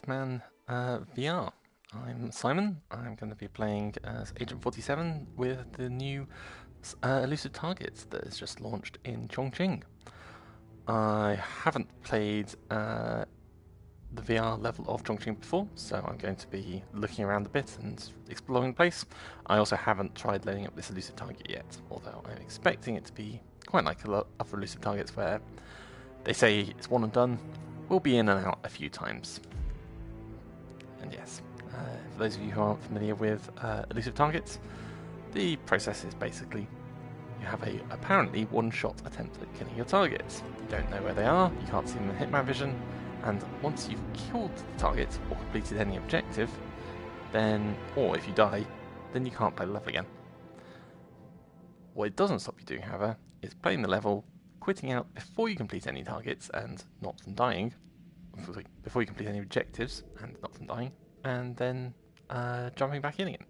Hitman VR. I'm Simon. I'm going to be playing as Agent 47 with the new Elusive Targets that is just launched in Chongqing. I haven't played the VR level of Chongqing before, so I'm going to be looking around a bit and exploring the place. I also haven't tried loading up this Elusive Target yet, although I'm expecting it to be quite like a lot of Elusive Targets where they say it's one and done. We'll be in and out a few times. And yes, for those of you who aren't familiar with Elusive Targets, the process is basically you have a apparently one-shot attempt at killing your targets. You don't know where they are, you can't see them in Hitman vision, and once you've killed the target or completed any objective, then, or if you die, then you can't play the level again. What it doesn't stop you doing, however, is playing the level, quitting out before you complete any targets and not from dying, before you complete any objectives and not from dying, and then jumping back in again.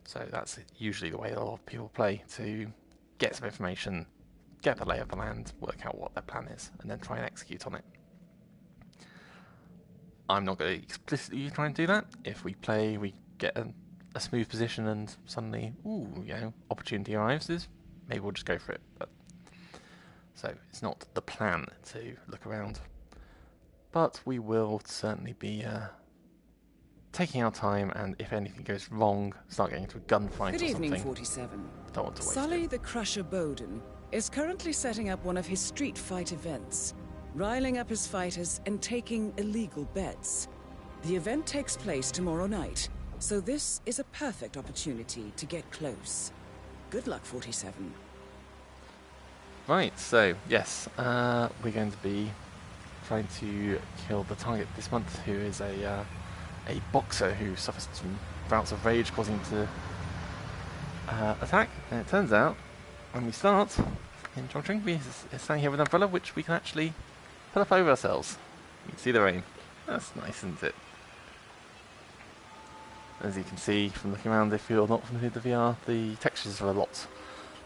So that's usually the way a lot of people play, to get some information, get the lay of the land, work out what their plan is, and then try and execute on it. I'm not going to explicitly try and do that. If we play, we get a smooth position and suddenly, opportunity arrives, maybe we'll just go for it. So it's not the plan to look around. But we will certainly be taking our time, and if anything goes wrong, start getting into a gunfight or something. Good evening, 47. Don't want to waste Sully it. the Crusher Bowden is currently setting up one of his street fight events, riling up his fighters and taking illegal bets. The event takes place tomorrow night, so this is a perfect opportunity to get close. Good luck, 47. Right, so yes, we're going to be trying to kill the target this month, who is a boxer who suffers some bouts of rage causing him to attack. And it turns out, when we start in Chongqing, we're standing here with an umbrella which we can actually put up over ourselves. You can see the rain. That's nice, isn't it? As you can see from looking around, if you're not familiar with the VR, the textures are a lot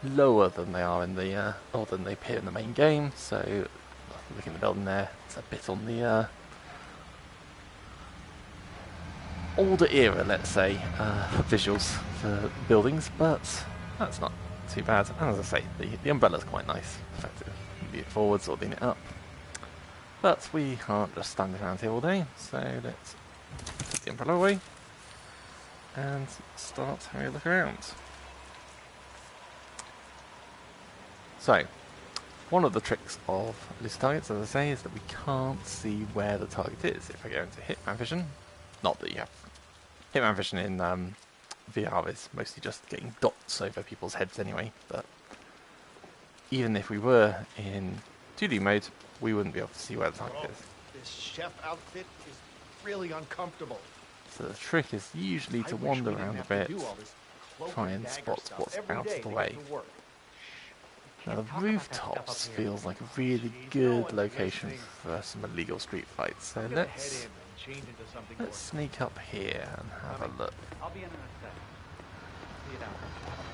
lower than they are in the or than they appear in the main game. So looking at the building there, it's a bit on the older era, let's say, visuals for buildings, but that's not too bad. And as I say, the umbrella's quite nice. Effective. Lean it forwards or lean it up. But we can't just stand around here all day, so let's put the umbrella away and start having a look around. So, one of the tricks of Elusive Targets, as I say, is that we can't see where the target is. If I go into Hitman vision, not that you have Hitman vision in VR is mostly just getting dots over people's heads anyway, but even if we were in 2D mode, we wouldn't be able to see where the target is. This chef outfit is really uncomfortable. So the trick is usually to wander around a bit, try and spot what's out of the way. Now the rooftops feels like a really good location for some illegal street fights, so let's sneak up here and have a look.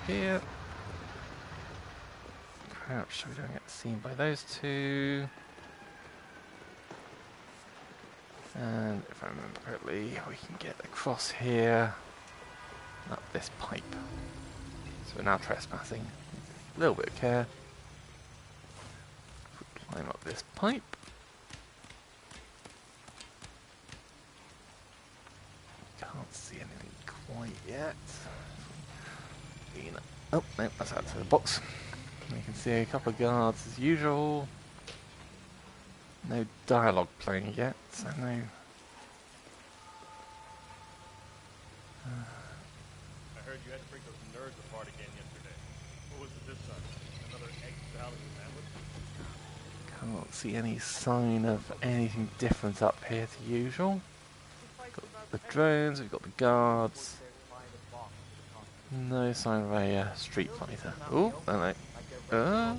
Here. Crouch so we don't get seen by those two. And if I remember correctly, we can get across here, up this pipe. So we're now trespassing. A little bit of care. Climb up this pipe. Can't see anything quite yet. Oh, no, that's out to the box. You can see a couple of guards as usual. No dialogue playing yet, so no. I heard you had to break those nerds apart again yesterday. What was it this time? Another egg salad sandwich? Can't see any sign of anything different up here to usual. Got the drones, we've got the guards. No sign of a street fighter. Oh, no. How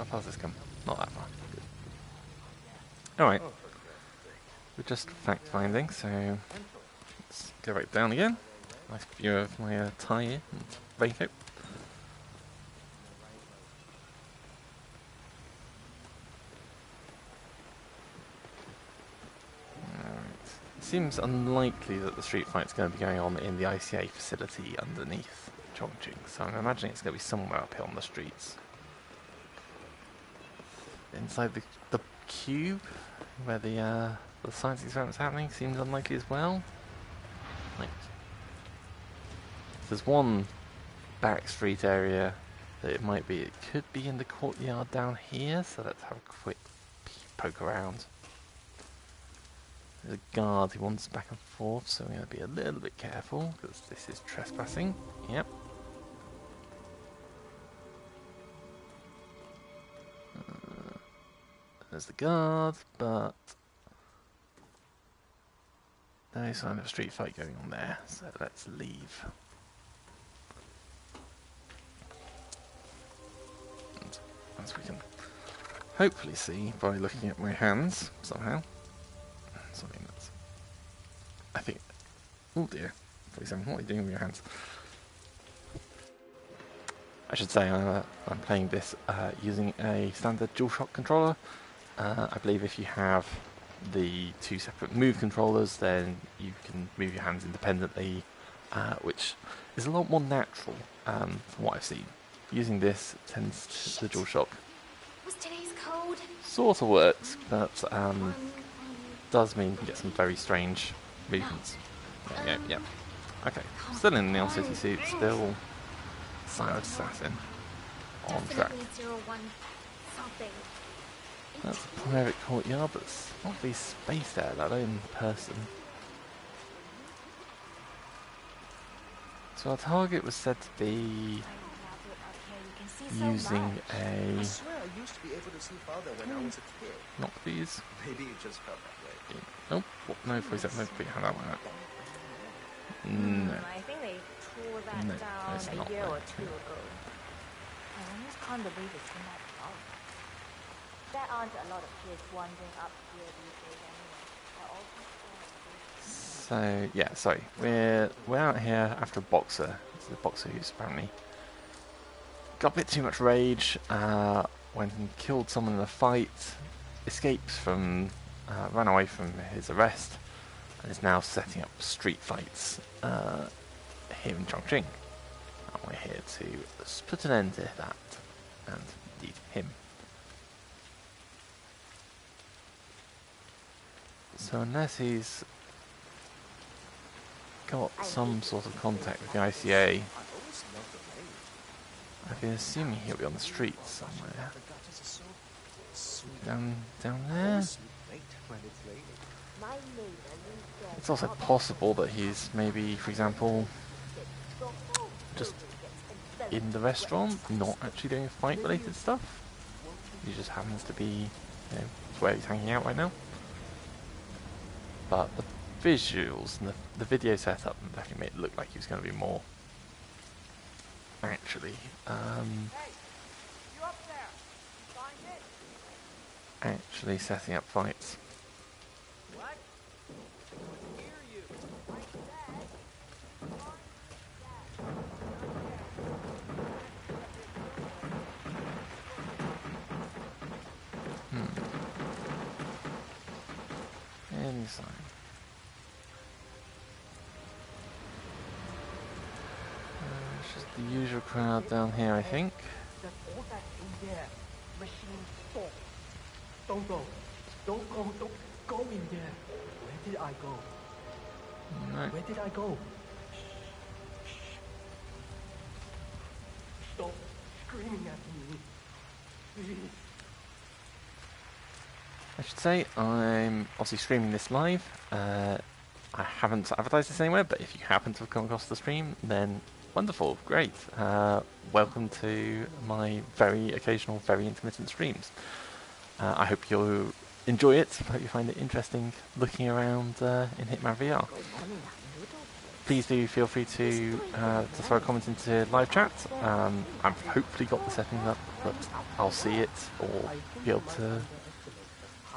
far has this come? Not that far. Alright. We're just fact finding, so let's go right down again. Nice view of my tie and raincoat. Alright. seems unlikely that the street fight's going to be going on in the ICA facility underneath Chongqing, so I'm imagining it's going to be somewhere up here on the streets. Inside the cube, where the science experiment's happening, seems unlikely as well. Like, there's one back street area that it might be. It could be in the courtyard down here, so let's have a quick poke around. There's a guard who wanders back and forth, so we're going to be a little bit careful, because this is trespassing. Yep. There's the guard, but no sign of a street fight going on there, so let's leave. And as we can hopefully see by looking at my hands somehow, something that's, I think, oh dear, 47, what are you doing with your hands? I should say I'm playing this using a standard DualShock controller. I believe if you have the two separate move controllers, then you can move your hands independently, which is a lot more natural from what I've seen. Using this tends to, the DualShock Was today's code? sort of works, but does mean you can get some very strange movements. There we go, yep. Okay, still in the Neon City suit, still Silent Assassin on track. Definitely 01 something. That's a private courtyard, but it's not really space there, let alone person. So our target was said to be using I a swear I used to be able to see farther when I was a kid. not these. Maybe it just felt that way. Nope. What? No, 47. No, put your hand out like that. No. I think they tore that No, down it's a not year or right. two ago. I almost can't believe it's been that long. There aren't a lot of kids wandering up here these days anyway. They're all just So yeah, sorry. We're out here after a boxer. It's a boxer who's apparently got a bit too much rage. Went and killed someone in a fight. Escapes from, ran away from his arrest, and is now setting up street fights here in Chongqing. And we're here to put an end to that, and indeed him. So unless he's got some sort of contact with the ICA, I've been assuming he'll be on the streets somewhere. Down there? It's also possible that he's maybe, for example, just in the restaurant, not actually doing fight-related stuff. He just happens to be, you know, where he's hanging out right now. But the visuals and the video setup definitely made it look like he was going to be more actually actually setting up fights. Any sign? It's just the usual crowd down here, I think. That's all that in there. Machine stop. Don't go. Don't go. Don't go in there. Where did I go? No. Where did I go? Stop screaming at me. Please. I should say I'm obviously streaming this live. I haven't advertised this anywhere, but if you happen to have come across the stream, then wonderful, great. Welcome to my very occasional, very intermittent streams. I hope you'll enjoy it. I hope you find it interesting looking around in Hitman VR. Please do feel free to throw a comment into live chat. I've hopefully got the settings up, but I'll see it or be able to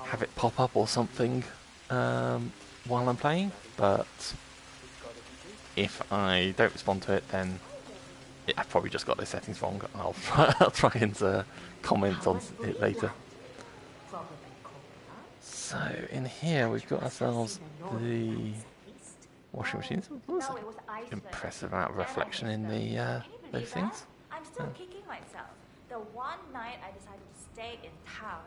have it pop up or something while I'm playing. But if I don't respond to it, then I've probably just got the settings wrong. I'll try and comment on it later. So in here we've got ourselves the washing machines. What's No, that? it was Iceland. Impressive amount of reflection in the Can you those believe things. that? I'm still kicking myself. The one night I decided to stay in town.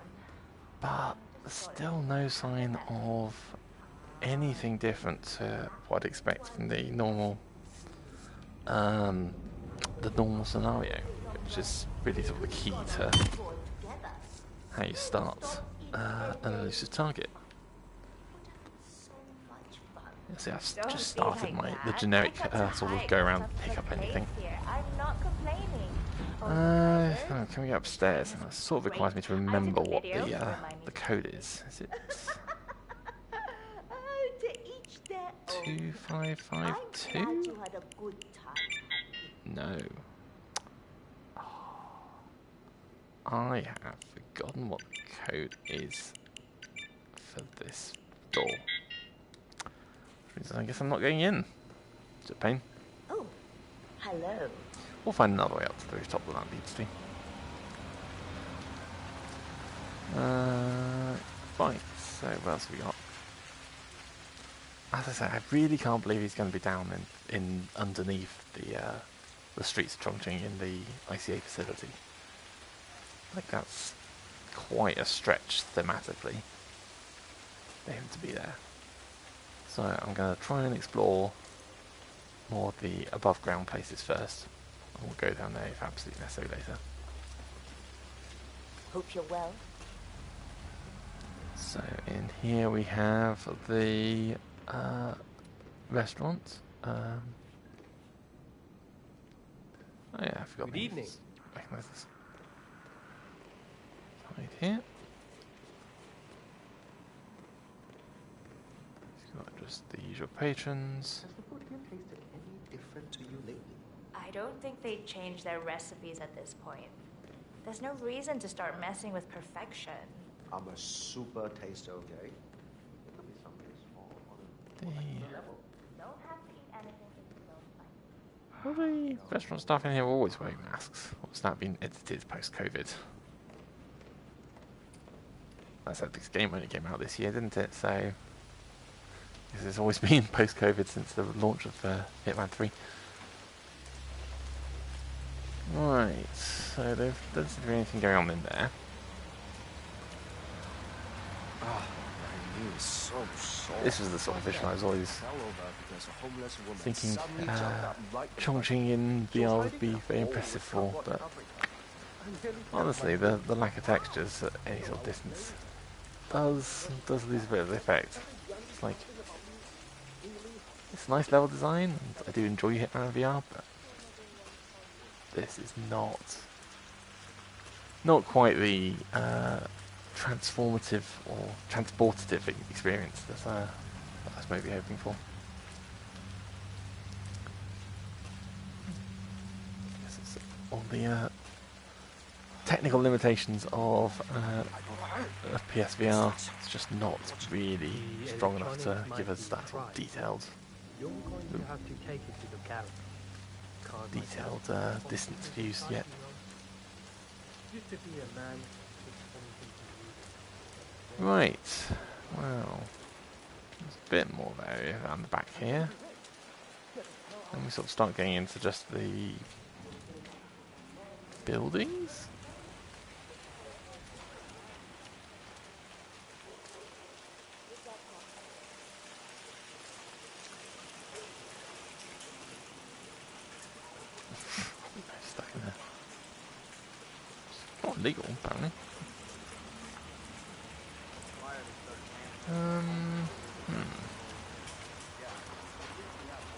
But still no sign of anything different to what I'd expect from the normal scenario, which is really sort of the key to how you start an elusive target. See, I've just started the generic sort of go around pick up anything. I'm not complaining. Can we go upstairs? And that sort of requires me to remember what the code is. Is it 2552? No. I have forgotten what the code is for this door. Which means I guess I'm not going in. It's a pain. Oh, hello. We'll find another way up to the rooftop where that leads to. Right, so what else have we got? As I say, I really can't believe he's going to be down in underneath the streets of Chongqing in the ICA facility. Like, that's quite a stretch thematically for him to be there. So I'm going to try and explore more of the above ground places first. And we'll go down there if absolutely necessary later. Hope you're well. So in here we have the restaurant. Oh yeah, I forgot. Good evening. Recognize this. Right here. It's got just the usual patrons. Has the food here tasted any different to you lately? I don't think they'd change their recipes at this point. There's no reason to start messing with perfection. I'm a super taster, okay? There could be something small on a level. Don't have to eat anything if you don't like. Well, the restaurant staff in here are always wearing masks. Or has that been edited post-COVID? I said this game only came out this year, didn't it? So I guess it's always been post-COVID since the launch of Hitman 3. Right, so there doesn't seem to be anything going on in there. This was the sort of vision I was always thinking Chongqing in VR would be very impressive for, but honestly, the lack of textures at any sort of distance does lose a bit of the effect. It's like, it's a nice level design, and I do enjoy Hitman VR, but this is not quite the transformative or transportative experience that I was maybe hoping for. Guess it's all the technical limitations of PSVR. It's just not really strong enough to give us that sort of detailed distance views yet. Right, well, there's a bit more of area around the back here. And we sort of start getting into just the buildings. Stuck in there. It's not illegal, apparently.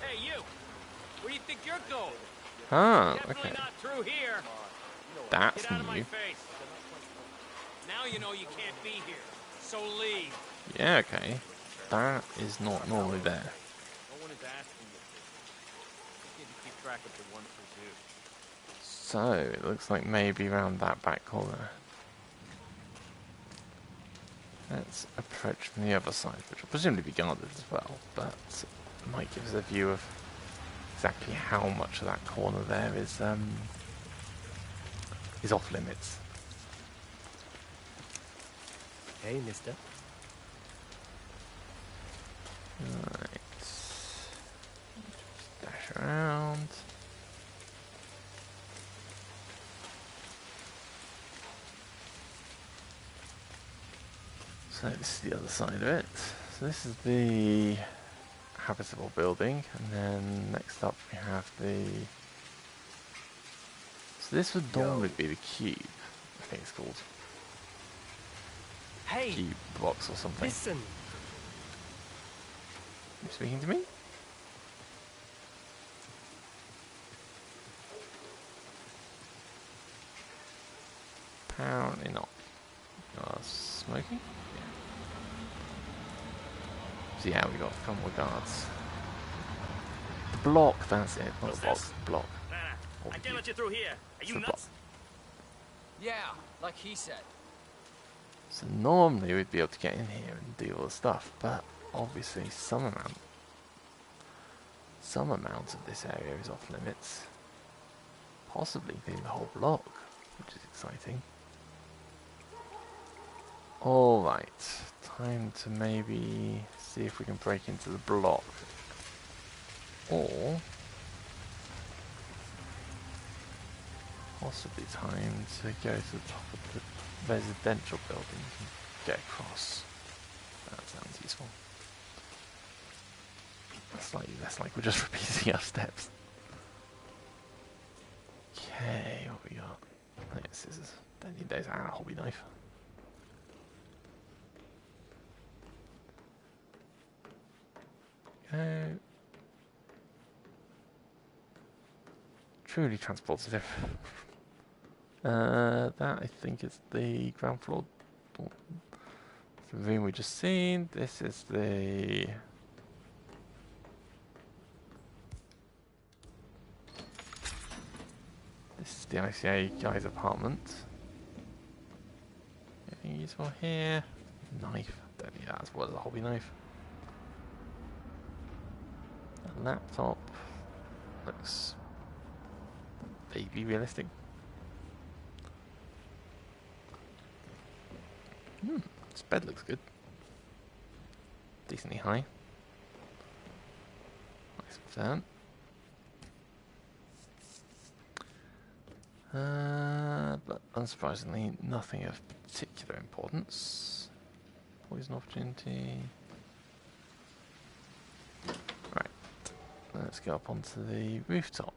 Hey, you! Where do you think you're going? Ah, Definitely okay. not through here. That's Get out of my new. face. Now you know you can't be here. So leave. Yeah, okay. That is not normally there. No one is asking you. Just need to keep track of the ones who do. So, it looks like maybe around that back corner. Let's approach from the other side, which will presumably be guarded as well, but might give us a view of exactly how much of that corner there is off limits. Hey, mister. Right. Dash around. So this is the other side of it. So this is the habitable building, and then next up we have the... So this would normally be the cube, I think it's called. Hey, Cube box or something. listen. You speaking to me? Apparently not. Smoking? Yeah. So yeah, we got a couple more guards. The block, that's it. Not the box, the block. I can't let you through here. Are you The nuts? Yeah, like he said. So normally we'd be able to get in here and do all the stuff, but obviously some amount of this area is off limits. Possibly being the whole block, which is exciting. Alright, time to maybe see if we can break into the block. Or possibly time to go to the top of the residential buildings and get across. That sounds useful. Slightly less like we're just repeating our steps. Okay, what we got? I think scissors. Don't need those. Ah, hobby knife. Go. Truly transportative. That I think is the ground floor. The room we just seen. This is the... This is the ICA guy's apartment. Anything useful here? Knife. Don't need that as well as a hobby knife. A laptop. Looks vaguely realistic. This bed looks good. Decently high. Nice fan. But unsurprisingly, nothing of particular importance. Poison opportunity. Right. Let's go up onto the rooftop.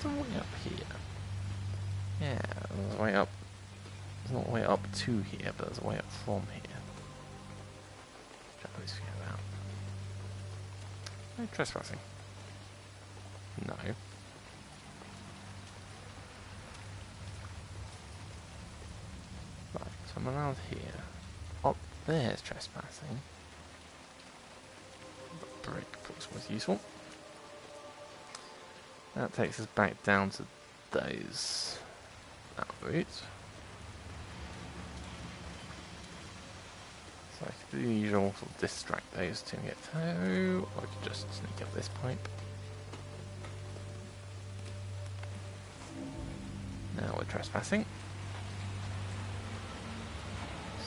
There's a way up here. Yeah, there's a way up. There's not a way up to here, but there's a way up from here. Which I always forget about. No trespassing. No. Right, so I'm around here. Up there's trespassing. The brick looks most useful. That takes us back down to those. That route. So I could do the usual sort of distract those to get through, or I could just sneak up this pipe. Now we're trespassing.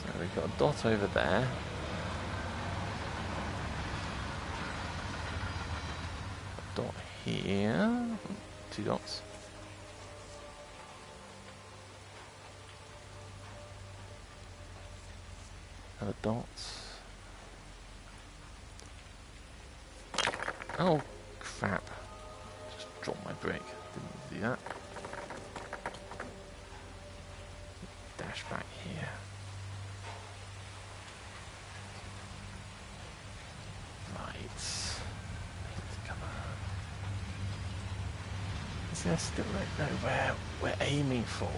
So we've got a dot over there. A dot here. 2 dots. Another dot. Oh, crap. Just dropped my brick. Didn't need to do that. Dash back here. Right. See, I still don't know where we're aiming for.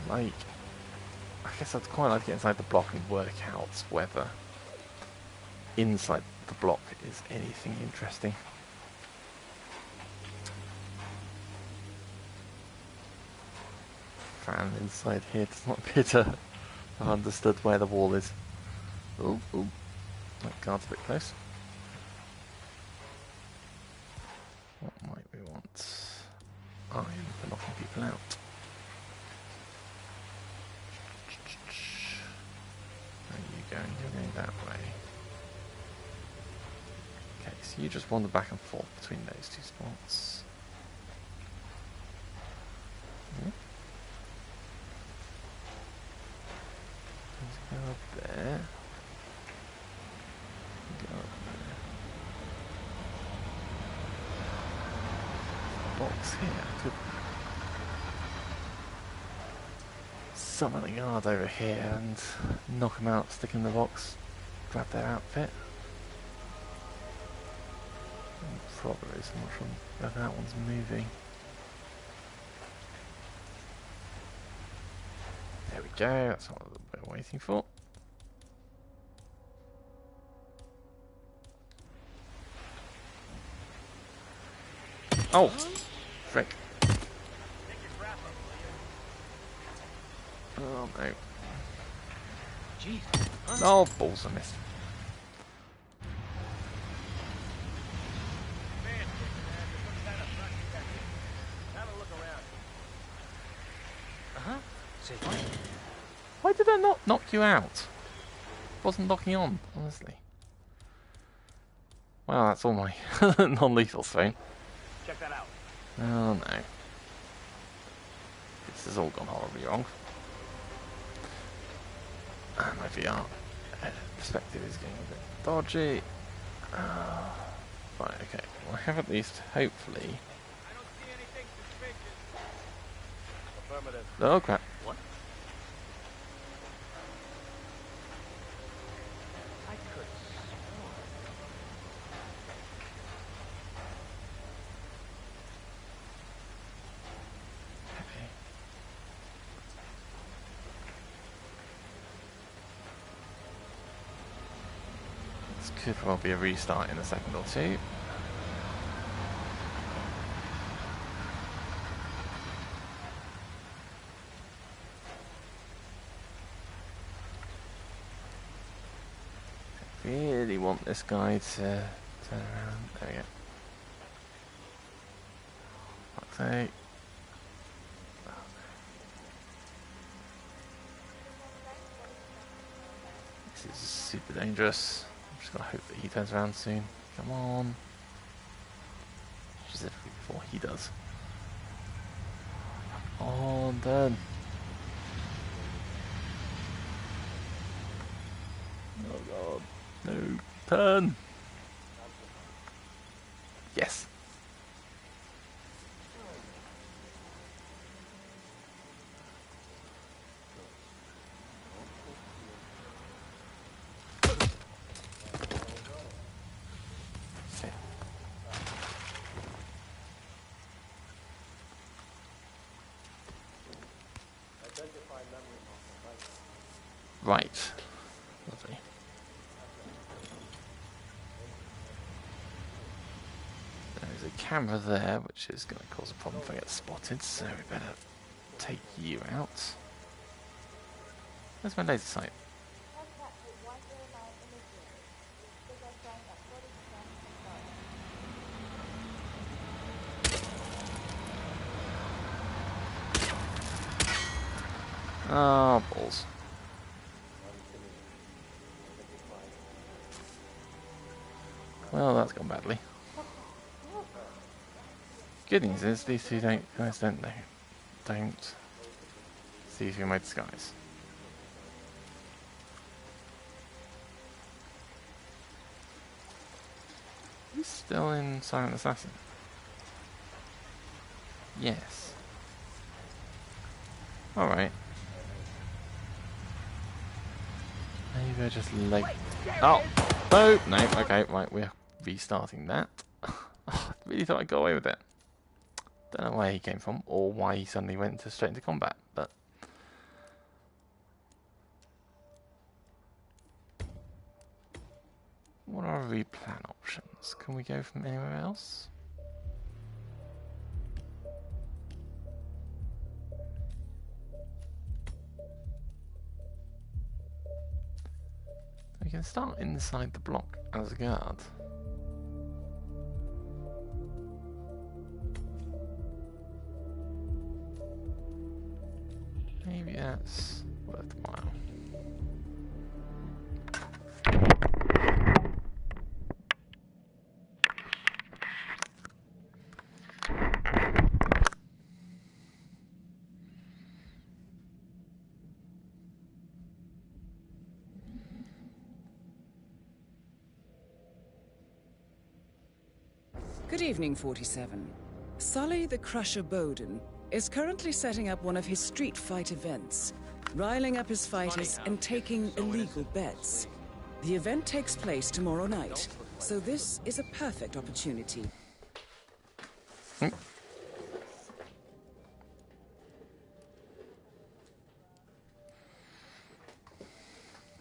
Like, I guess I'd quite like to get inside the block and work out whether inside the block is anything interesting. Fan inside here does not appear to have understood where the wall is. Oh, oh. That guard's a bit close. What might we want? Iron for knocking people out. going? You're going that way. Okay, so you just wander back and forth between those two spots. Let's go up there. Go up there. Box here. Could summon the guard over here and knock them out, stick in the box, grab their outfit. Probably so much on whether that one's moving. There we go, that's what we're waiting for. Oh! Frick. Oh no. Jeez. Oh, balls, I missed. Why did that not knock you out? Wasn't locking on, honestly. Well, that's all my non-lethal thing. Check that out. Oh no. This has all gone horribly wrong. And my VR perspective is getting a bit dodgy. Right, okay. Well, I have at least, hopefully... I don't see anything suspicious. Affirmative. Oh crap. What? I could swear. Okay. This could well be a restart in a second or two. Really want this guy to turn around. There we go. Fuck's sake. This is super dangerous. I'm just gonna hope that he turns around soon. Come on. Specifically before he does. Oh, done. Oh god. No. Turn! Yes. Sit. Right. Lovely. There's a camera there, which is going to cause a problem if I get spotted, so we better take you out. Where's my laser sight? Oh, balls. Well, that's gone badly. Good news is these two guys don't see through my disguise. He's still in Silent Assassin. Yes. Alright. Maybe I just like... Oh! No! No, okay, right, we're restarting that. I really thought I got away with it. Don't know where he came from, or why he suddenly went straight into combat, but... What are our replan options? Can we go from anywhere else? We can start inside the block as a guard. Maybe that's worthwhile. Good evening, 47. Sully the Crusher Bowden is currently setting up one of his street fight events, riling up his fighters and taking illegal bets. The event takes place tomorrow night, so this is a perfect opportunity.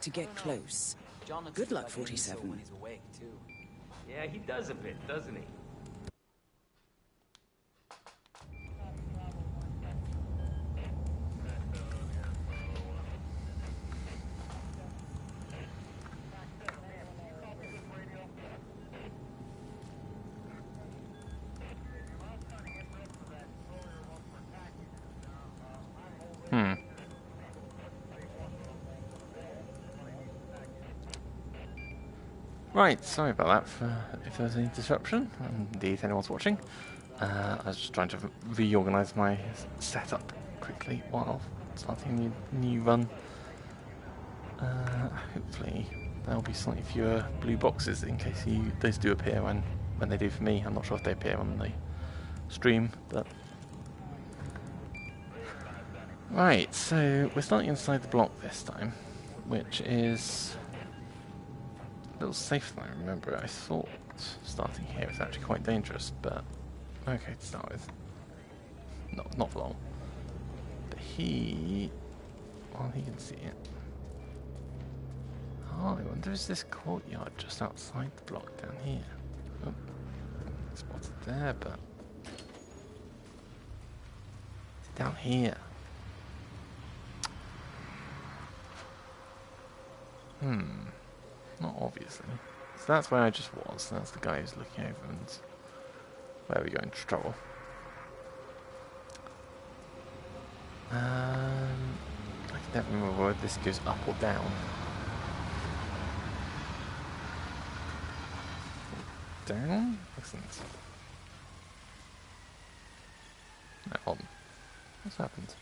To get close. Good luck, 47. When he's awake, too. Yeah, he does a bit, doesn't he? Right, sorry about that if there was any disruption, indeed anyone's watching. I was just trying to reorganise my setup quickly while starting a new run. Hopefully there'll be slightly fewer blue boxes in case those do appear when they do for me. I'm not sure if they appear on the stream, but... Right, so we're starting inside the block this time, which is a little safer than I remember. I thought starting here was actually quite dangerous, but okay to start with. Not for long. But well, he can see it. Oh, I wonder is this courtyard just outside the block down here? Oh, spotted there, but it's down here. Not obviously. So that's where I just was. That's the guy who's looking over, and where we go into trouble. I don't remember whether this goes up or down. Down? Excellent. No, hold on. What's happened?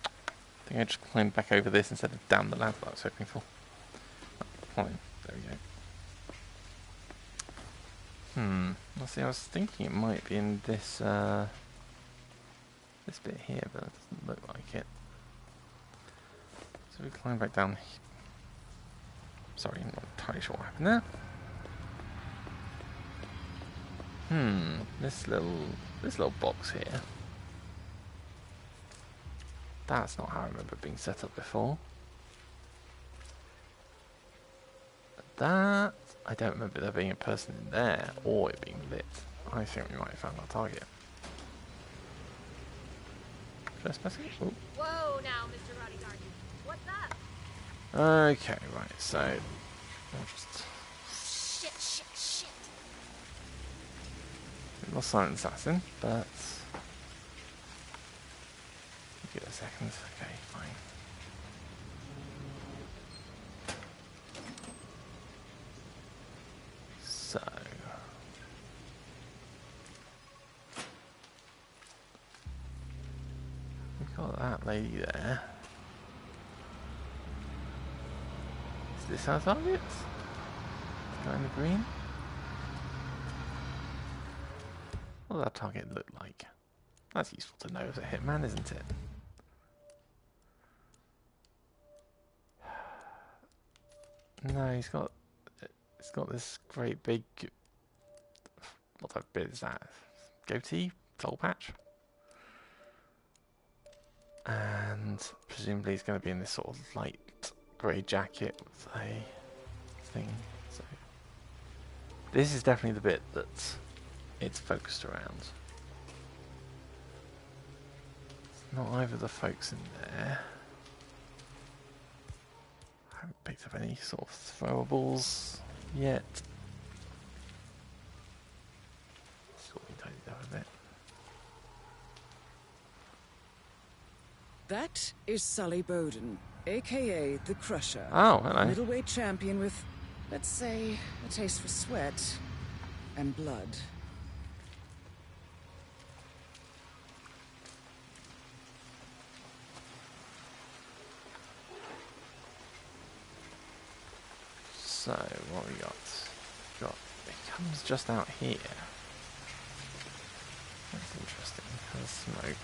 I think I just climbed back over this instead of down the ladder that I was hoping for. Oh, fine. There we go. Well, see, I was thinking it might be in this, this bit here, but it doesn't look like it. So we climb back down. Sorry, I'm not entirely sure what happened there. This little box here. That's not how I remember being set up before. But that, I don't remember there being a person in there or it being lit. I think we might have found our target. Trespassing? Oh. Whoa now, Mr. Bodyguard. What's up? Okay, right, so we'll just... Shit. We lost Silent Assassin, but... Give it a second. Okay, fine. So... we've got that lady there. Is this our target? The guy in the green? What does that target look like? That's useful to know as a hitman, isn't it? No, it's got this great big, what type of beard is that? Goatee? Soul patch? And presumably he's going to be in this sort of light grey jacket with a thing. So this is definitely the bit that it's focused around. It's not either the folks in there. I haven't picked up any sort of throwables yet. Sort of tidied up a bit. That is Sully Bowden, aka the Crusher. Oh, hello. Middleweight champion with, let's say, a taste for sweat and blood. So, what we got? It comes just out here. has smoke.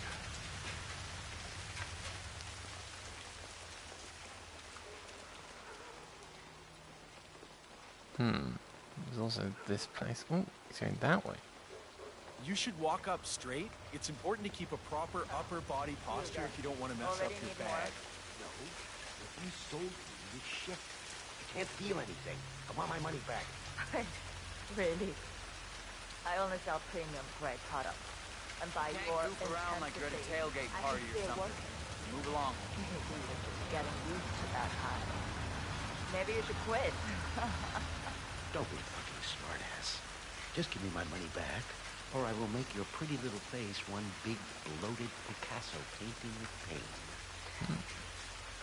There's also this place. Oh, it's going that way. You should walk up straight. It's important to keep a proper upper body posture if you don't want to mess up your bag. No. If you sold me this shit, I can't feel anything. I want my money back. Really? I only sell premium grade products. And by Can't your goof around like you're at a tailgate I party can or see it something. working. Move along. Maybe you're just getting used to that kind. Maybe you should quit. Don't be a fucking smartass. Just give me my money back, or I will make your pretty little face one big bloated Picasso painting with pain.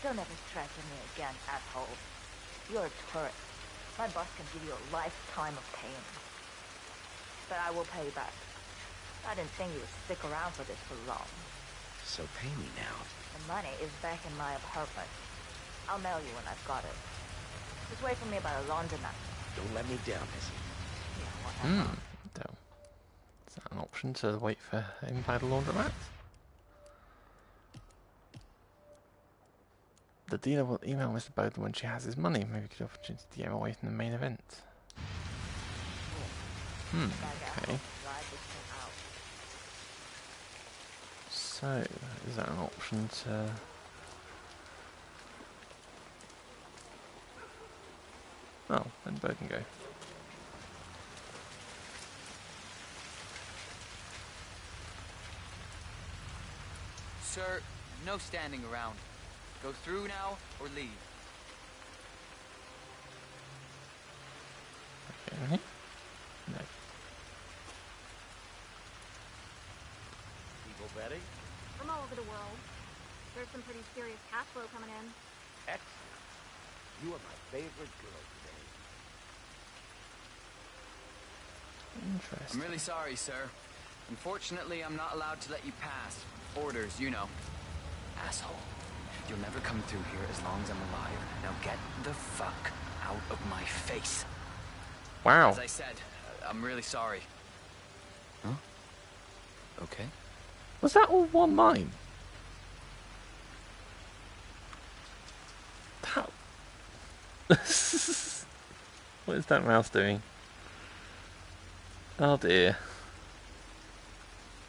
Don't ever threaten me again, asshole. You're a tourist. My boss can give you a lifetime of pain. But I will pay you back. I didn't think you would stick around for this for long. So pay me now. The money is back in my apartment. I'll mail you when I've got it. Just wait for me by the laundromat. Don't let me down, Missy. Yeah, whatever. Is that an option to wait for him by the laundromat? The dealer will email Mr. Bowden when she has his money. Maybe good opportunity to get him away from the main event. Okay. So, is that an option to... Oh, then Bowden go. Sir, no standing around. Go through now or leave. Okay. No. People betting? From all over the world. There's some pretty serious cash flow coming in. Excellent. You are my favorite girl today. Interesting. I'm really sorry, sir. Unfortunately, I'm not allowed to let you pass. Orders, you know. Asshole. You'll never come through here as long as I'm alive. Now get the fuck out of my face. Wow. As I said, I'm really sorry. Huh? Okay. Was that all one line? How? What is that mouse doing? Oh dear.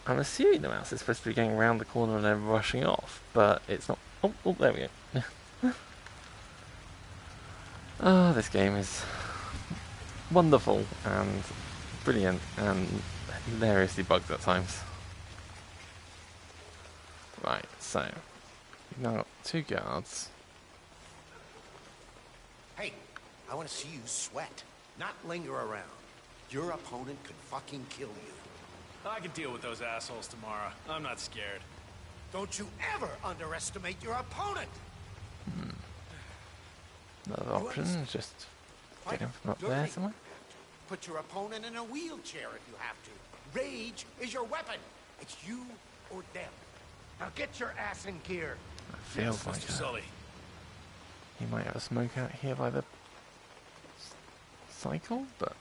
I'm assuming the mouse is supposed to be going around the corner and then rushing off, but it's not. Oh, there we go. Oh, this game is wonderful and brilliant and hilariously bugged at times. Right, so we've now got 2 guards. Hey, I want to see you sweat, not linger around. Your opponent could fucking kill you. I can deal with those assholes tomorrow. I'm not scared. Don't you ever underestimate your opponent! Another option is just get him from up there somewhere. Put your opponent in a wheelchair if you have to. Rage is your weapon. It's you or them. Now get your ass in gear. That feels like Mr. Sully. he might have a smoke out here by the cycle, but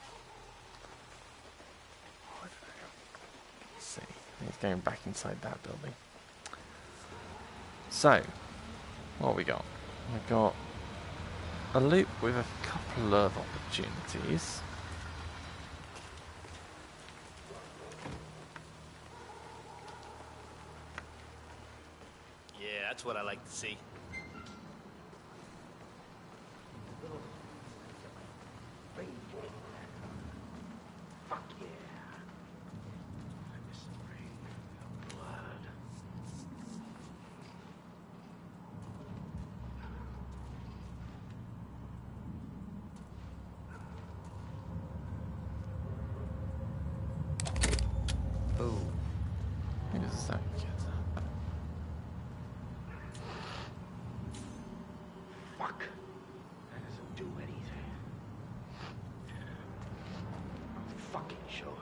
let's see. He's going back inside that building. So, what have we got? We've got a loop with a couple of opportunities. Yeah, that's what I like to see. Fuck yeah. I miss the rain, the blood. Ooh. Who's that kid? Fuck. That doesn't do anything. I'll fucking show her.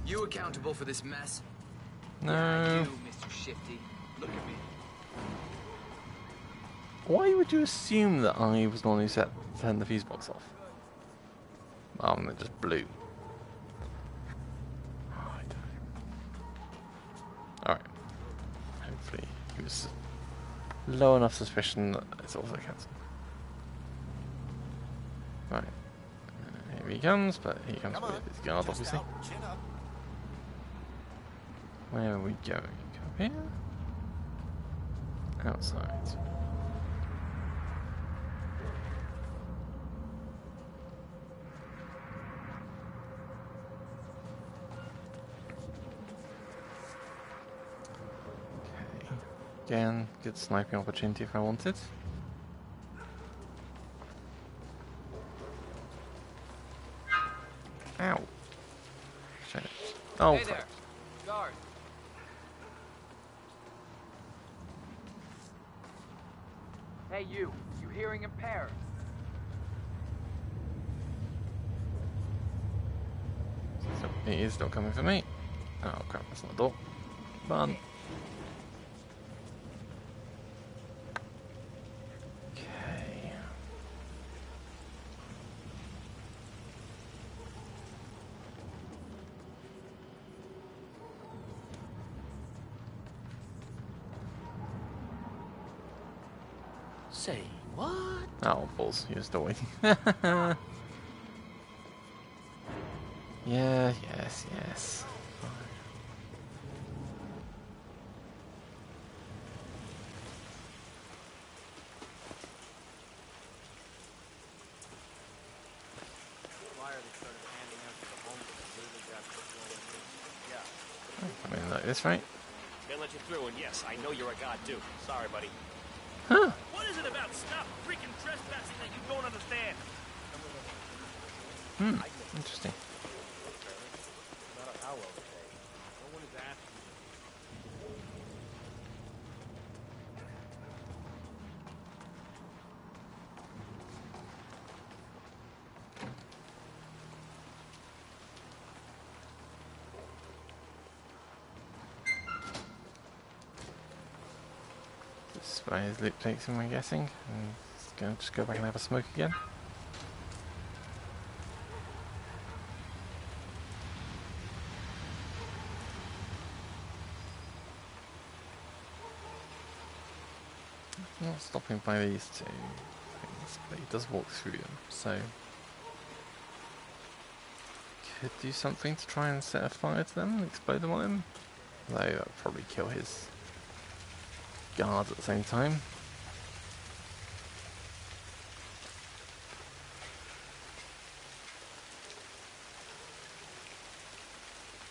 You accountable for this mess? No. Yeah, you, Mr. Shifty. Look at me. Why would you assume that I was the one who turned the fuse box off? Oh, and it just blew. Alright. Hopefully he was low enough suspicion that it's also cancelled. Right. Here he comes, but he comes with his guard, obviously. Where are we going? Up here? Outside. Okay. Again, good sniping opportunity if I wanted. Ow. Shit. Oh, hey there, guard. Hey you hearing impaired. So he is still coming for me. Oh crap, that's not the door. Run. Okay. Say what? Oh, balls, you're still waiting. Yeah, yes. I mean, like this, right? Can't let you through, and yes, I know you're a god too. Sorry, buddy. Huh. What is it about stop freaking trespassing that you don't understand? Interesting. Not how well today. No one is asking you. This is where his loot takes him, I'm guessing. And he's going to just go back and have a smoke again. Not stopping by these two things, but he does walk through them, so could do something to try and set a fire to them and explode them on him. Though that would probably kill his guards at the same time.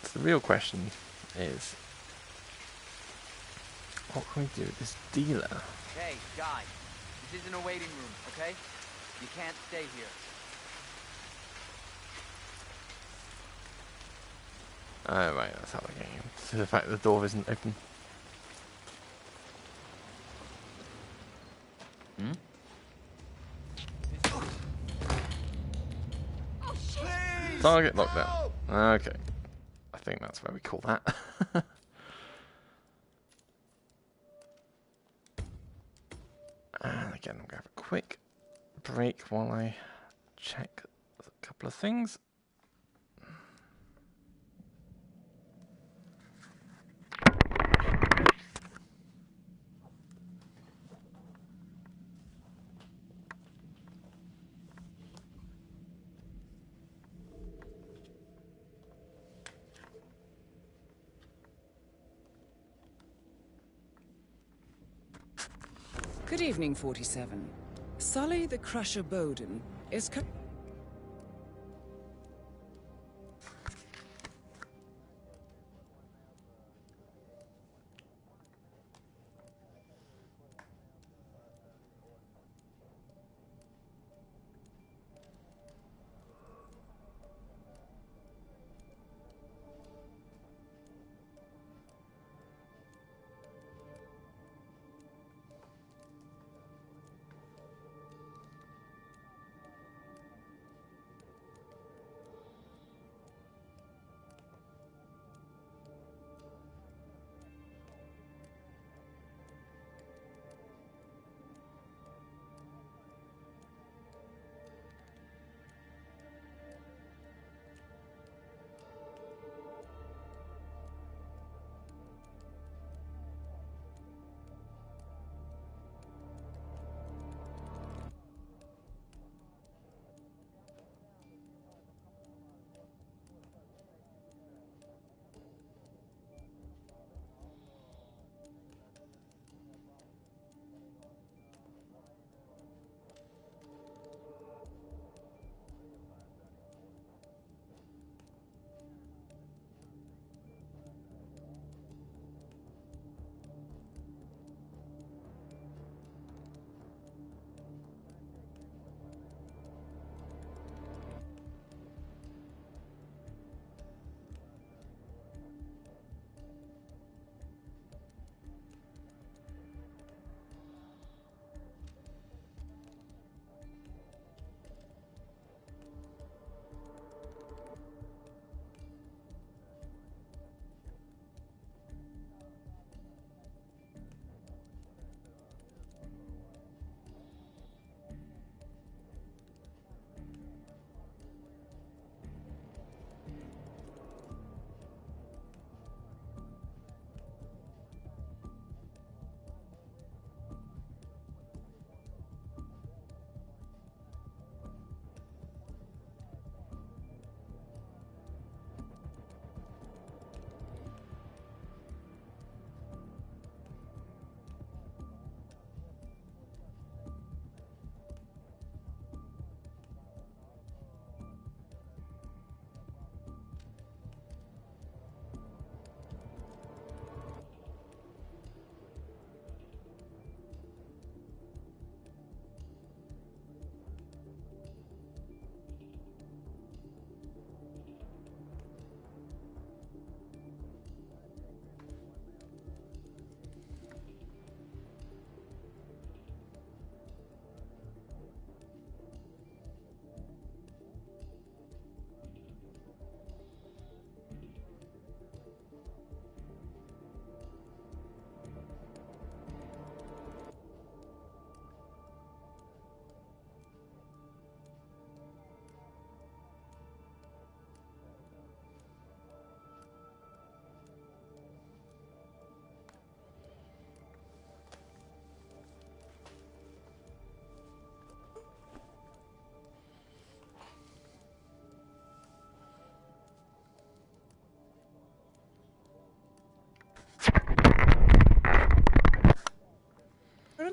So the real question is, what can we do with this dealer? Hey, guy. This isn't a waiting room, okay? You can't stay here. Oh right, that's how they're getting him. So the fact that the door isn't open. Target lockdown. Okay. I think that's where we call that. And again, I'm going to have a quick break while I check a couple of things. Good evening, 47. Sully the Crusher Bowden is...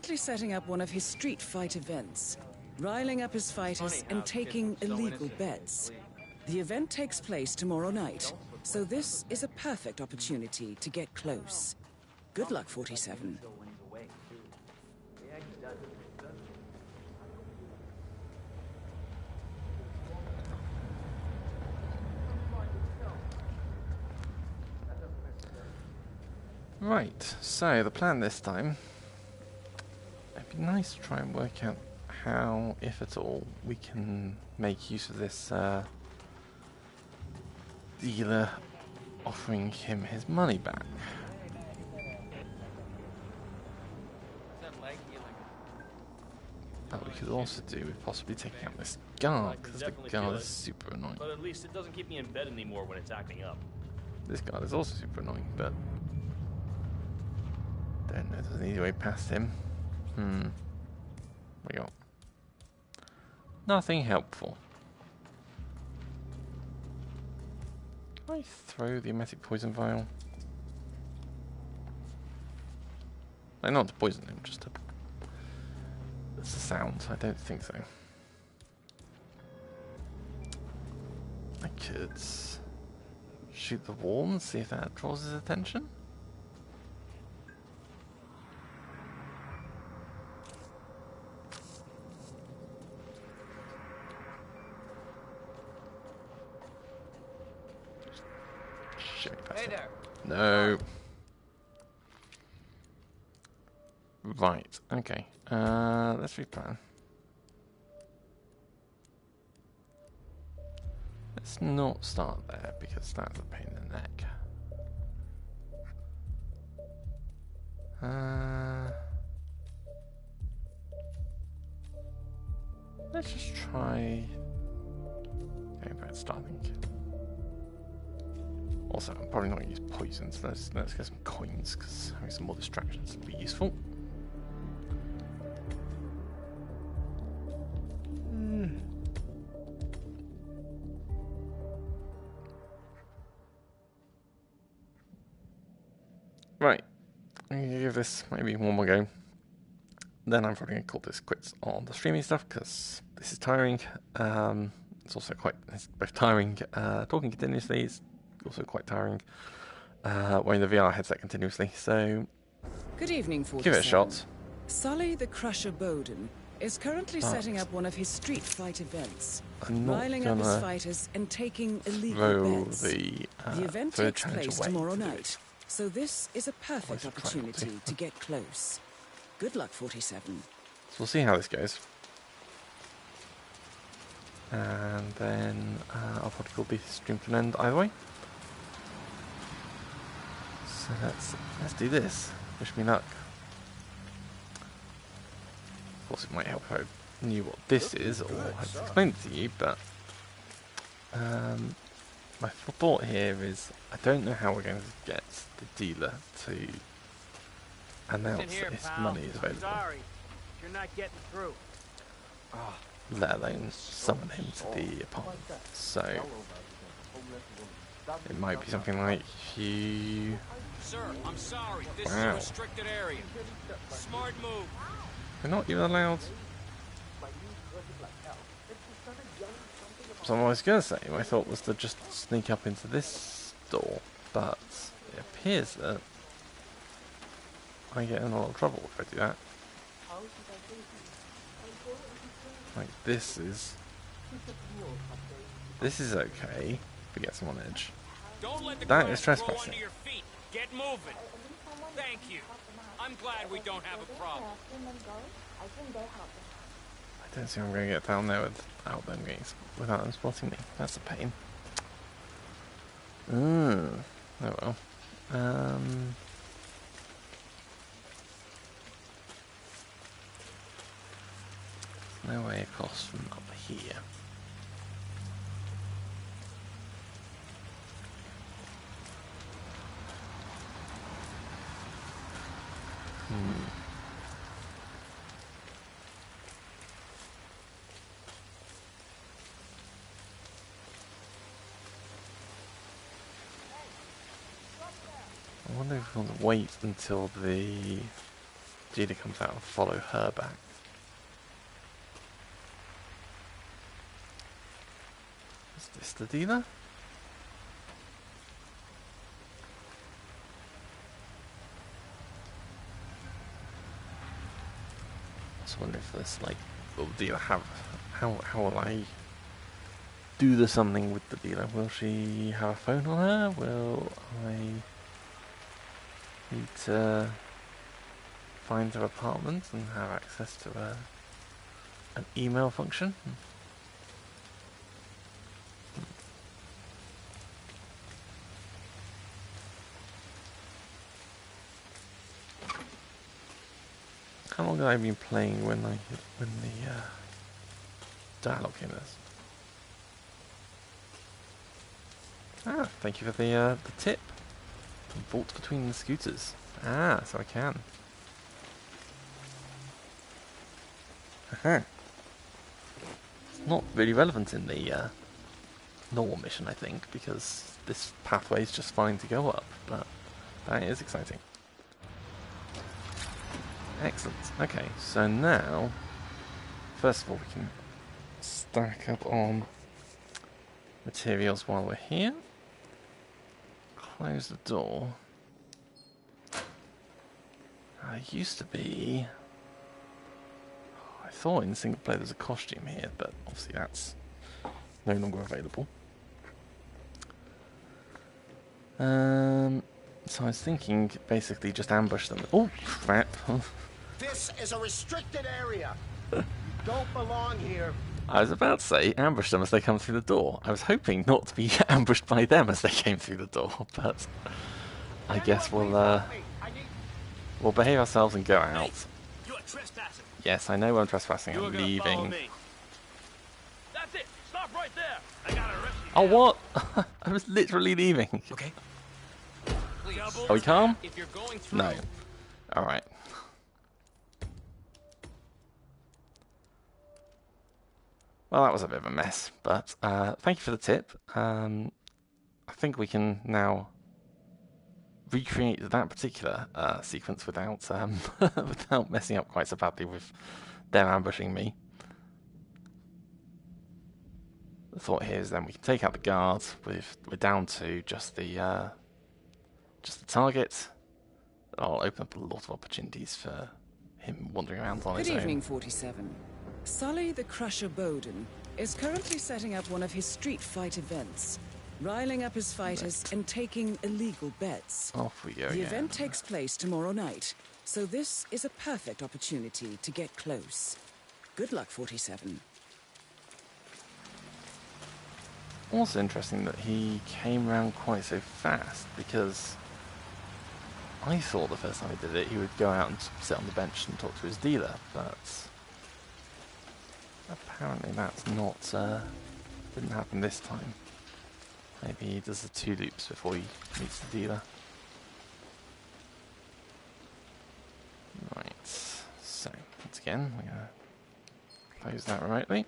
currently setting up one of his street fight events, riling up his fighters and taking illegal bets. The event takes place tomorrow night, so this is a perfect opportunity to get close. Good luck, 47. Right, so the plan this time, it'd be nice to try and work out how, if at all, we can make use of this dealer offering him his money back. But we could also do with possibly taking out this guard, because the guard is super annoying. But at least it doesn't keep me in bed anymore when it's acting up. This guard is also super annoying, but don't know if there's an easy way past him. We got nothing helpful. Can I throw the emetic poison vial? Like, not to poison him, just to... It's a sound, I don't think so. I could shoot the wall and see if that draws his attention. Hey there. No. Right, okay. Let's replan. Let's not start there because that's a pain in the neck. Let's just try going back to starting. Also, I'm probably not going to use poison, so let's get some coins, because having some more distractions will be useful. Right, I'm going to give this maybe one more go. Then I'm probably going to call this quits on the streaming stuff, because this is tiring. It's also it's both tiring, talking continuously, it's also quite tiring, wearing the VR headset continuously, so Good evening, 47. give it a shot. Sully the Crusher Bowden is currently setting up one of his street fight events, I'm not riling up his gonna fighters and taking illegal throw bets. the event third takes challenge place away tomorrow to do night, it. so this is a perfect Always a try not to. opportunity to get close. Good luck, 47. So we'll see how this goes. And then I'll probably call the stream to an end either way. So let's do this. Wish me luck. Of course, it might help if I knew what this is or had to explain it to you, but my thought here is I don't know how we're going to get the dealer to announce that his money is available. Sorry, you're not getting through. Let alone summon him to the apartment. So it might be something like you. Sir, I'm sorry. This is Wow. a restricted area. Smart move. We're not even allowed. So what I was going to say, my thought was to just sneak up into this door, but it appears that I get in a lot of trouble if I do that. Like this is okay if we get someone on edge. Don't let the That grass is grow trespassing. under your feet. Get moving. Thank you. I'm glad we don't have a problem. I don't see how I'm going to get down there without them spotting me. That's a pain. Oh well. No way across from up here. I wonder if we want to wait until the dealer comes out and follow her back. Is this the dealer? I just wonder if this, like, will the dealer have... How will I do the summoning with the dealer? Will she have a phone on her? Will I need to find her apartment and have access to an email function? How long have I been playing when the dialogue came this? Ah, thank you for the tip. Vault between the scooters. Ah, so I can. Aha. It's not really relevant in the normal mission, I think, because this pathway is just fine to go up, but that is exciting. Excellent. Okay, so now, first of all, we can stack up on materials while we're here. Close the door. There used to be... I thought in single player there's a costume here, but obviously that's no longer available. So I was thinking, basically just ambush them. Oh, crap. This is a restricted area. You don't belong here. I was about to say, ambush them as they come through the door. I was hoping not to be ambushed by them as they came through the door, but I guess we'll behave ourselves and go out. You are trespassing. Yes, I know I'm trespassing. I'm leaving. That's it. Stop right there. I gotta arrest you. Oh, what? I was literally leaving. Okay. Are we calm? If you're going through... No. Alright. Well, that was a bit of a mess, but thank you for the tip. I think we can now recreate that particular sequence without without messing up quite so badly with them ambushing me. The thought here is then we can take out the guard. We're down to just the target. I'll open up a lot of opportunities for him wandering around on his own. Good evening, 47. Sully the Crusher Bowden is currently setting up one of his street fight events, riling up his fighters and taking illegal bets. Off we go The again. event takes place tomorrow night, so this is a perfect opportunity to get close. Good luck, 47. Also interesting that he came around quite so fast, because I thought the first time he did it he would go out and sit on the bench and talk to his dealer, but apparently that's not didn't happen this time. Maybe he does the 2 loops before he meets the dealer. Right, so once again we're gonna close that remotely.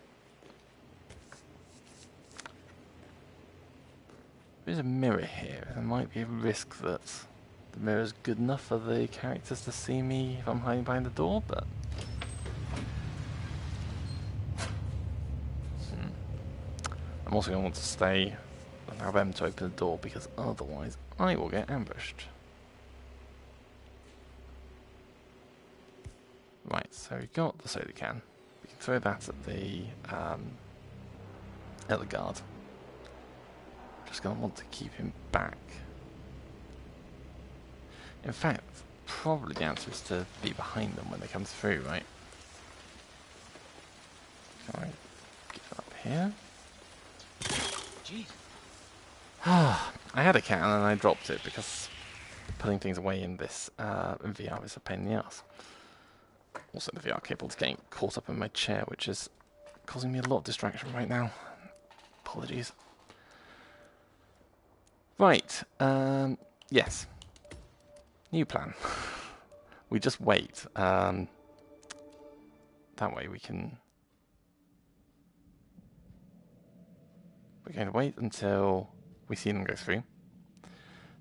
There's a mirror here. There might be a risk that the mirror is good enough for the characters to see me if I'm hiding behind the door, but I'm also going to want to stay and allow them to open the door, because otherwise I will get ambushed. Right, so we've got the soda can. We can throw that at the guard. Just going to want to keep him back. In fact, probably the answer is to be behind them when they come through, right? Can I get up here? Jeez. I had a can and I dropped it because putting things away in this in VR is a pain in the ass. Also, the VR cable is getting caught up in my chair, which is causing me a lot of distraction right now. Apologies. Right, yes. New plan. We just wait. That way we can... We're going to wait until we see them go through.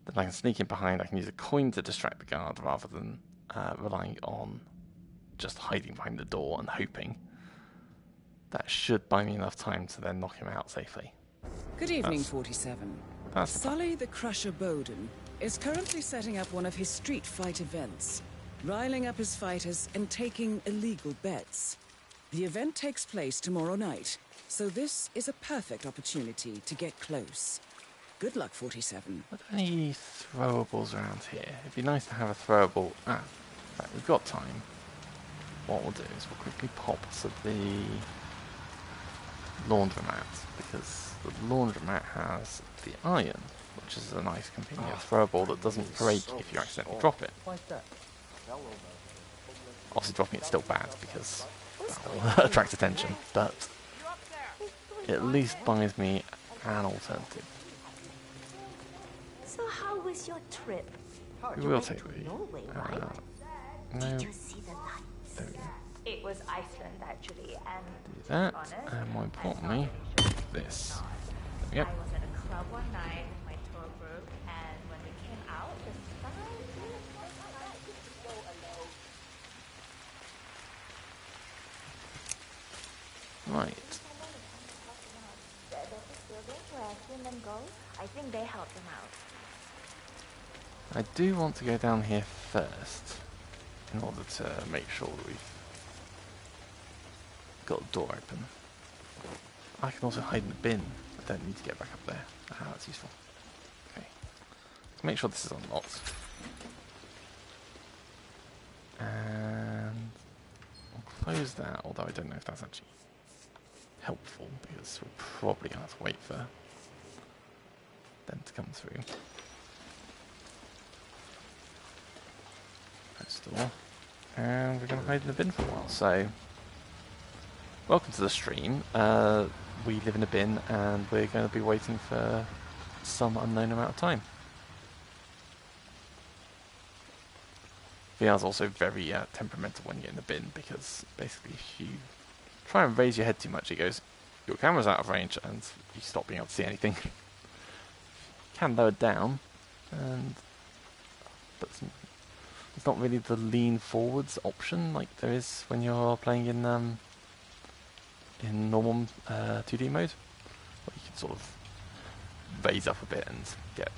Then I can sneak in behind. I can use a coin to distract the guard rather than relying on just hiding behind the door and hoping. That should buy me enough time to then knock him out safely. Good evening, 47. That's the Sully the Crusher Bowden is currently setting up one of his street fight events, riling up his fighters and taking illegal bets. The event takes place tomorrow night, so this is a perfect opportunity to get close. Good luck, 47. Are there any throwables around here? It'd be nice to have a throwable. Ah, right, we've got time. What we'll do is we'll quickly pop to the laundromat, because the laundromat has the iron, which is a nice convenient throwable that doesn't break if you accidentally drop it. Obviously dropping it's still bad because that will attract attention, but it at least buys me an alternative. So how was your trip? We will take the... Norway, right? No, Did you see the lights? there we go. It was Iceland, actually, and Do that, and more importantly, this. There we I go. was at a club one night with my tour group, and when we came out, the sky Right. where human go. I think they helped them out. I do want to go down here first, in order to make sure that we've got the door open. I can also hide in the bin. I don't need to get back up there. Ah, that's useful. Okay. Let's make sure this is unlocked. And we'll close that, although I don't know if that's actually helpful, because we're probably going to have to wait for them to come through. Close the door. And we're going to hide in the bin for a while, so... Welcome to the stream. We live in a bin, and we're going to be waiting for some unknown amount of time. VR's also very temperamental when you get in the bin, because basically if you try and raise your head too much, it goes, your camera's out of range, and you stop being able to see anything. You can lower it down, but it's not really the lean forwards option like there is when you're playing in normal 2D mode, where you can sort of raise up a bit and get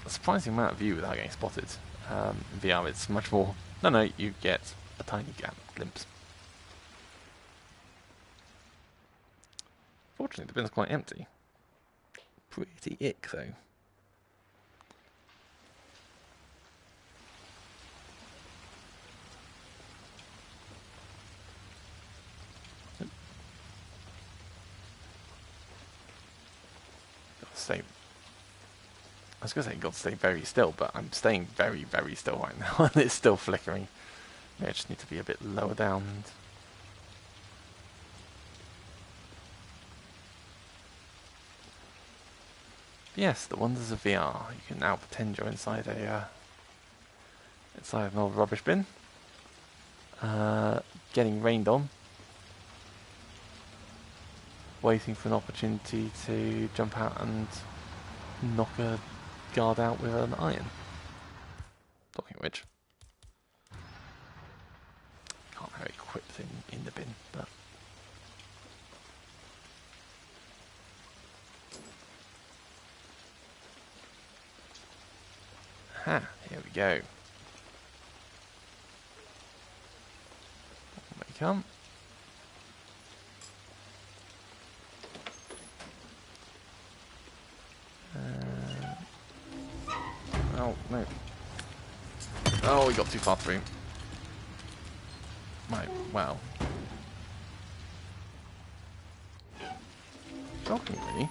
a surprising amount of view without getting spotted. In VR it's much more, no, you get a tiny glimpse. Fortunately the bin's quite empty. Pretty ick though. Stay. I was going to say got to stay very still, but I'm staying very, very still right now, and it's still flickering. Maybe I just need to be a bit lower down. Yes, the wonders of VR. You can now pretend you're inside an old rubbish bin, getting rained on, waiting for an opportunity to jump out and knock a guard out with an iron. Talking of which, can't have it equipped in the bin, but aha, here we go. There we come. Oh, no. Oh, we got too far through. Right, wow. Shockingly,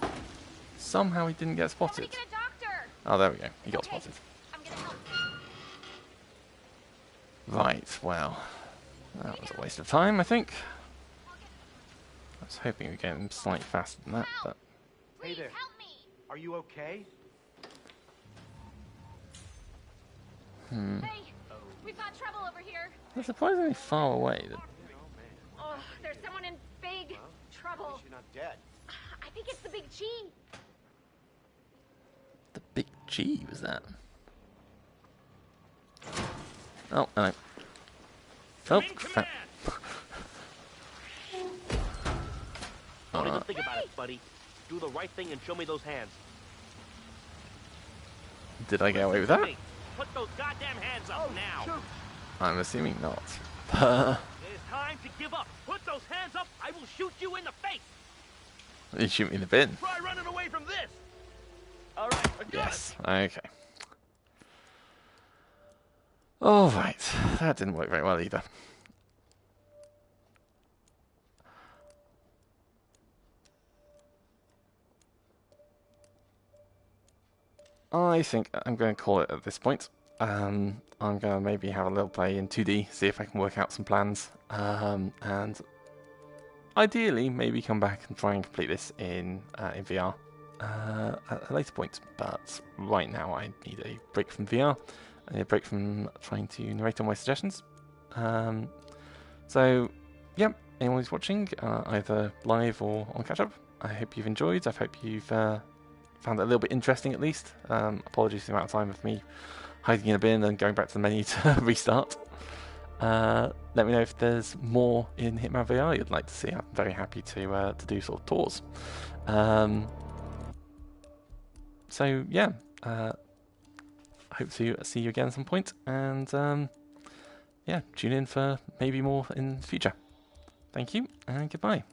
somehow he didn't get spotted. Get a doctor. Oh, there we go. He got spotted. I'm gonna help. Right, well. That was a waste of time, I think. I was hoping we'd get him slightly faster than that, but... Please help me. Are you okay? Hey, we've got trouble over here. They're surprisingly far away. Oh, there's someone in big trouble. You're not dead. I think it's the Big G. The Big G was that? Oh, hello. Oh, Don't even think about it, buddy. Do the right thing and show me those hands. Did I get away with that? Put those goddamn hands up now. Shoot. I'm assuming not. It's time to give up. Put those hands up. I will shoot you in the face. You shoot me in the bin. Try running away from this. All right. Yes. Okay. All right. That didn't work very well either. I think I'm going to call it at this point. I'm going to maybe have a little play in 2D, see if I can work out some plans, and ideally maybe come back and try and complete this in VR at a later point. But right now I need a break from VR. I need a break from trying to narrate all my suggestions. So, yeah, anyone who's watching, either live or on catch-up, I hope you've enjoyed. I hope you've found it a little bit interesting at least. Apologies for the amount of time of me hiding in a bin and going back to the menu to restart. Let me know if there's more in Hitman VR you'd like to see. I'm very happy to do sort of tours. So yeah, hope to see you again at some point, and yeah, tune in for maybe more in the future. Thank you, and goodbye.